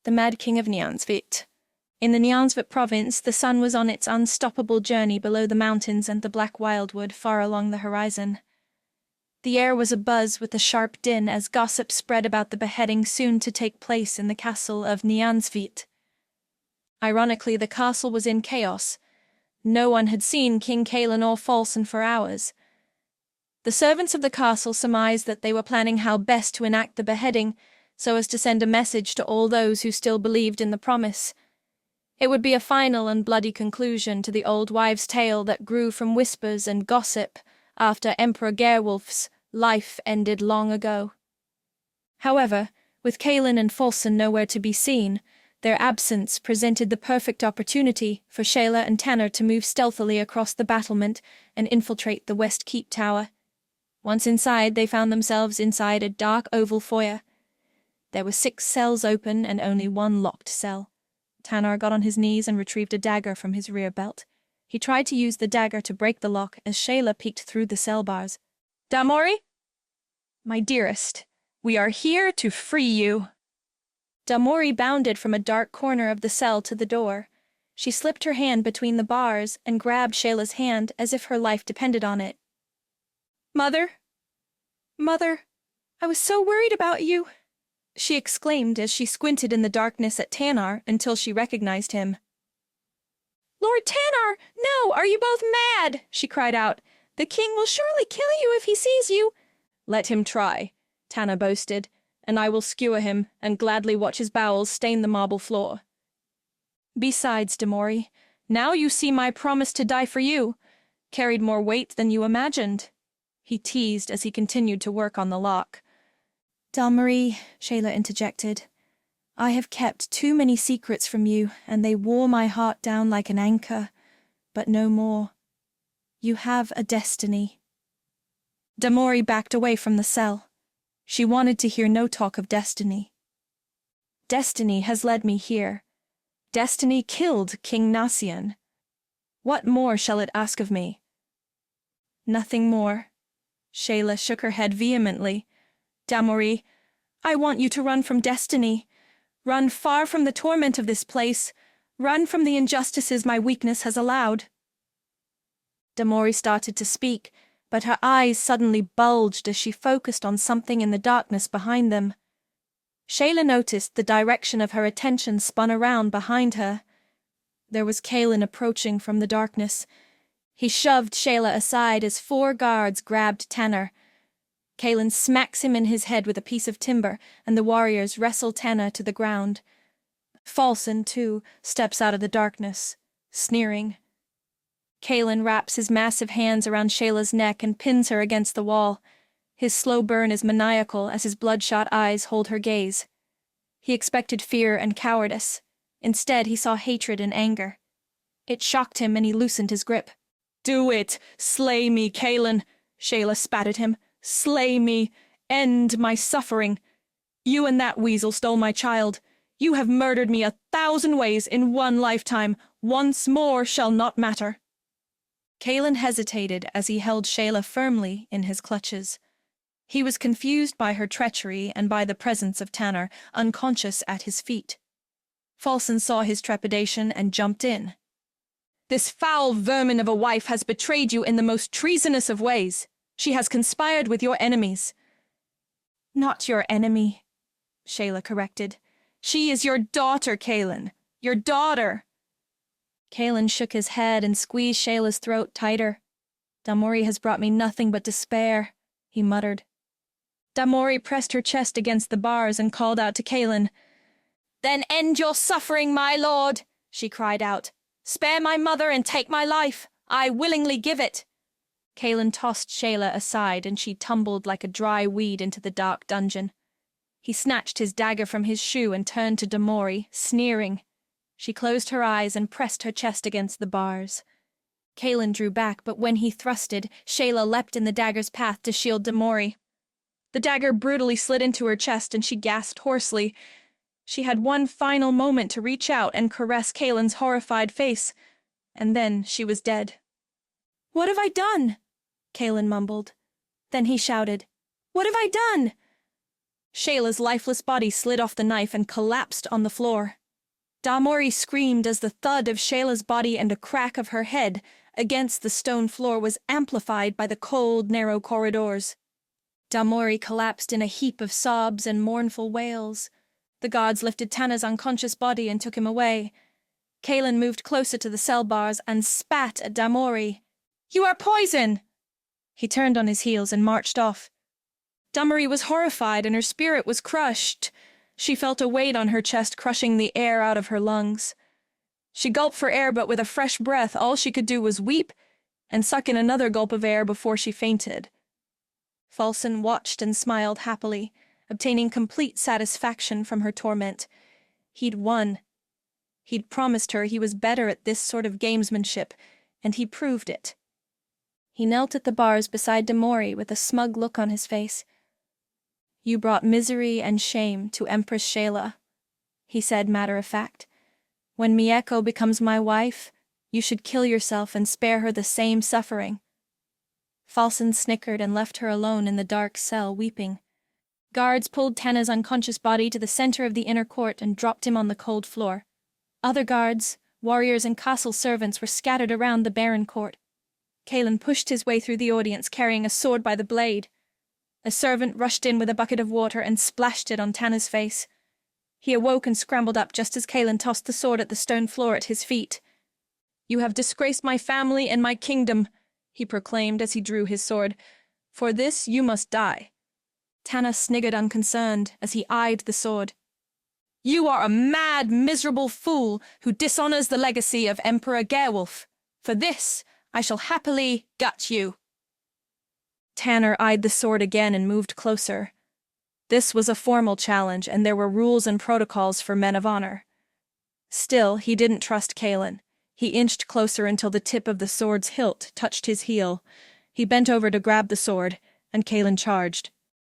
the Mad King of Nianzvht. In the Nianzvht province, the sun was on its unstoppable journey below the mountains and the black wildwood far along the horizon. The air was abuzz with a sharp din as gossip spread about the beheading soon to take place in the castle of Nianzvht. Ironically, the castle was in chaos. No one had seen King Kalen or Falson for hours. The servants of the castle surmised that they were planning how best to enact the beheading, so as to send a message to all those who still believed in the promise. It would be a final and bloody conclusion to the old wives' tale that grew from whispers and gossip after Emperor Gerwolf's life ended long ago. However, with Kalen and Falson nowhere to be seen, their absence presented the perfect opportunity for Shayla and Tanner to move stealthily across the battlement and infiltrate the West Keep Tower. Once inside, they found themselves inside a dark oval foyer. There were 6 cells open and only 1 locked cell. Tanner got on his knees and retrieved a dagger from his rear belt. He tried to use the dagger to break the lock as Shayla peeked through the cell bars. "Damori? My dearest, we are here to free you." Damori bounded from a dark corner of the cell to the door. She slipped her hand between the bars and grabbed Shayla's hand as if her life depended on it. Mother, I was so worried about you," she exclaimed as she squinted in the darkness at Tanner until she recognized him. "Lord Tanner, no, are you both mad?" she cried out. "The king will surely kill you if he sees you." "Let him try," Tanner boasted, "and I will skewer him and gladly watch his bowels stain the marble floor." "Besides, Damori, now you see my promise to die for you carried more weight than you imagined," he teased as he continued to work on the lock. "Damori," Shayla interjected, "I have kept too many secrets from you, and they wore my heart down like an anchor, but no more. You have a destiny." Damori backed away from the cell. She wanted to hear no talk of destiny. "Destiny has led me here. Destiny killed King Nasian. What more shall it ask of me?" "Nothing more." Shayla shook her head vehemently. "Damori, I want you to run from destiny. Run far from the torment of this place. Run from the injustices my weakness has allowed." Damori started to speak, but her eyes suddenly bulged as she focused on something in the darkness behind them. Shayla noticed the direction of her attention spun around behind her. There was Kalen approaching from the darkness. He shoved Shayla aside as 4 guards grabbed Tanner. Kalen smacks him in his head with a piece of timber, and the warriors wrestle Tanner to the ground. Falson, too, steps out of the darkness, sneering. Kalen wraps his massive hands around Shayla's neck and pins her against the wall. His slow burn is maniacal as his bloodshot eyes hold her gaze. He expected fear and cowardice. Instead, he saw hatred and anger. It shocked him and he loosened his grip. "Do it! Slay me, Kalen!" Shayla spat at him. "Slay me! End my suffering! You and that weasel stole my child. You have murdered me 1,000 ways in one lifetime. Once more shall not matter." Kalen hesitated as he held Shayla firmly in his clutches. He was confused by her treachery and by the presence of Tanner, unconscious at his feet. Falson saw his trepidation and jumped in. "This foul vermin of a wife has betrayed you in the most treasonous of ways. She has conspired with your enemies." "Not your enemy," Shayla corrected. "She is your daughter, Kalen. Your daughter." Kalen shook his head and squeezed Shayla's throat tighter. "Damori has brought me nothing but despair," he muttered. Damori pressed her chest against the bars and called out to Kalen. "Then end your suffering, my lord," she cried out. "Spare my mother and take my life. I willingly give it." Kalen tossed Shayla aside and she tumbled like a dry weed into the dark dungeon. He snatched his dagger from his shoe and turned to Damori, sneering. She closed her eyes and pressed her chest against the bars. Kalen drew back, but when he thrusted, Shayla leapt in the dagger's path to shield Damori. The dagger brutally slid into her chest and she gasped hoarsely. She had one final moment to reach out and caress Kalen's horrified face, and then she was dead. "What have I done?" Kalen mumbled. Then he shouted, "What have I done?" Shayla's lifeless body slid off the knife and collapsed on the floor. Damori screamed as the thud of Shayla's body and a crack of her head against the stone floor was amplified by the cold, narrow corridors. Damori collapsed in a heap of sobs and mournful wails. The guards lifted Tana's unconscious body and took him away. Kaelin moved closer to the cell bars and spat at Damori. "You are poison!" He turned on his heels and marched off. Damori was horrified and her spirit was crushed. She felt a weight on her chest crushing the air out of her lungs. She gulped for air, but with a fresh breath all she could do was weep and suck in another gulp of air before she fainted. Falson watched and smiled happily, obtaining complete satisfaction from her torment. He'd won. He'd promised her he was better at this sort of gamesmanship, and he proved it. He knelt at the bars beside Damori with a smug look on his face. "You brought misery and shame to Empress Shayla," he said matter-of-fact. "When Mieko becomes my wife, you should kill yourself and spare her the same suffering." Falson snickered and left her alone in the dark cell, weeping. Guards pulled Tana's unconscious body to the center of the inner court and dropped him on the cold floor. Other guards, warriors and castle servants were scattered around the barren court. Kaelin pushed his way through the audience carrying a sword by the blade. A servant rushed in with a bucket of water and splashed it on Tana's face. He awoke and scrambled up just as Kaelin tossed the sword at the stone floor at his feet. "You have disgraced my family and my kingdom," he proclaimed as he drew his sword. "For this you must die." Tana sniggered unconcerned as he eyed the sword. "You are a mad, miserable fool who dishonors the legacy of Emperor Gerwolf. For this I shall happily gut you." Tanner eyed the sword again and moved closer. This was a formal challenge, and there were rules and protocols for men of honor. Still, he didn't trust Kaelin. He inched closer until the tip of the sword's hilt touched his heel. He bent over to grab the sword, and Kaelin charged.